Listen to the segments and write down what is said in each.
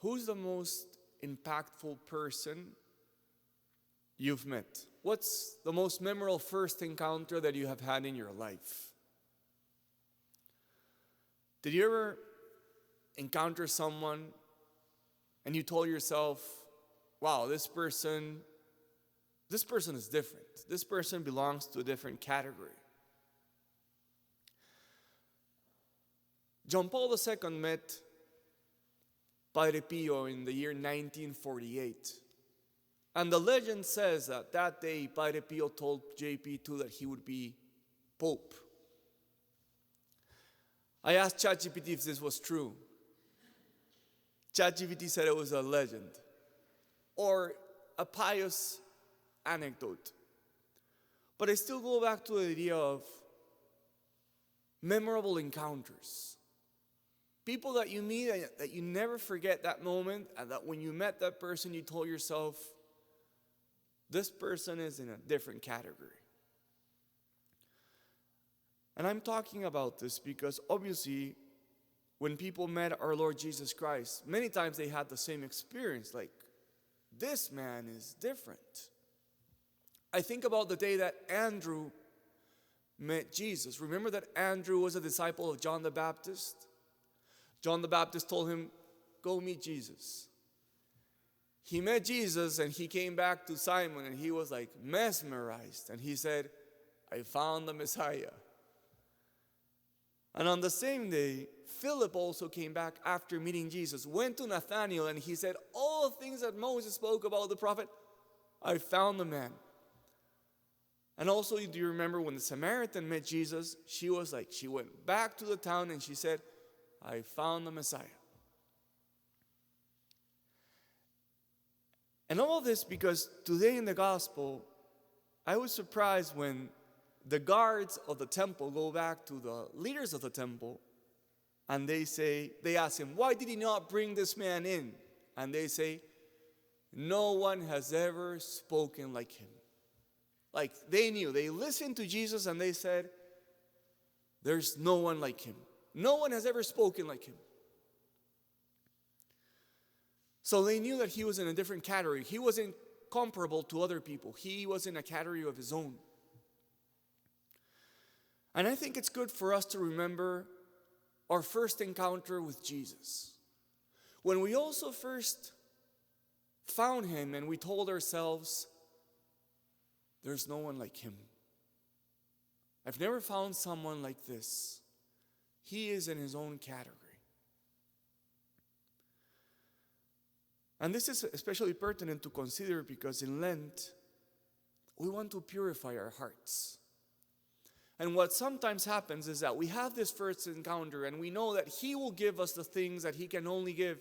Who's the most impactful person you've met? What's the most memorable first encounter that you have had in your life? Did you ever encounter someone and you told yourself, wow, this person is different. This person belongs to a different category. John Paul II met Padre Pio in the year 1948. And the legend says that that day Padre Pio told JP2 that he would be Pope. I asked ChatGPT if this was true. ChatGPT said it was a legend or a pious anecdote. But I still go back to the idea of memorable encounters. People that you meet, that you never forget that moment, and that when you met that person, you told yourself, this person is in a different category. And I'm talking about this because obviously, when people met our Lord Jesus Christ, many times they had the same experience, like, this man is different. I think about the day that Andrew met Jesus. Remember that Andrew was a disciple of John the Baptist? John the Baptist told him, go meet Jesus. He met Jesus and he came back to Simon and he was like mesmerized. And he said, I found the Messiah. And on the same day, Philip also came back after meeting Jesus, went to Nathanael and he said, all the things that Moses spoke about the prophet, I found the man. And also, do you remember when the Samaritan met Jesus, she went back to the town and she said, I found the Messiah. And all of this because today in the gospel, I was surprised when the guards of the temple go back to the leaders of the temple and they ask him, why did he not bring this man in? And they say, no one has ever spoken like him. Like they knew, they listened to Jesus and they said, there's no one like him. No one has ever spoken like him. So they knew that he was in a different category. He wasn't comparable to other people. He was in a category of his own. And I think it's good for us to remember our first encounter with Jesus. When we also first found him and we told ourselves, there's no one like him. I've never found someone like this. He is in his own category. And this is especially pertinent to consider because in Lent, we want to purify our hearts. And what sometimes happens is that we have this first encounter and we know that he will give us the things that he can only give.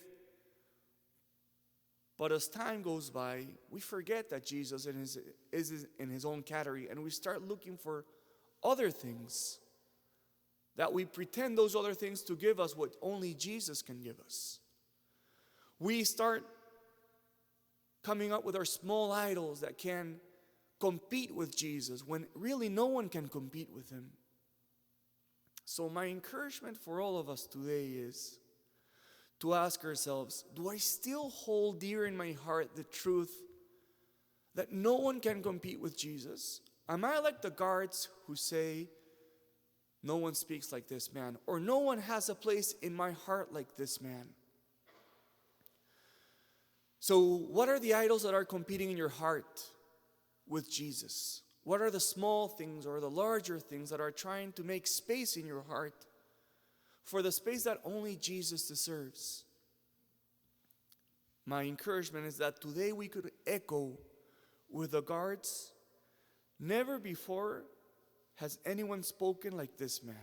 But as time goes by, we forget that Jesus is in his own category and we start looking for other things that we pretend those other things to give us what only Jesus can give us. We start coming up with our small idols that can compete with Jesus when really no one can compete with him. So my encouragement for all of us today is to ask ourselves, do I still hold dear in my heart the truth that no one can compete with Jesus? Am I like the guards who say, no one speaks like this man, or no one has a place in my heart like this man? So what are the idols that are competing in your heart with Jesus? What are the small things or the larger things that are trying to make space in your heart for the space that only Jesus deserves? My encouragement is that today we could echo with the guards, never before has anyone spoken like this man.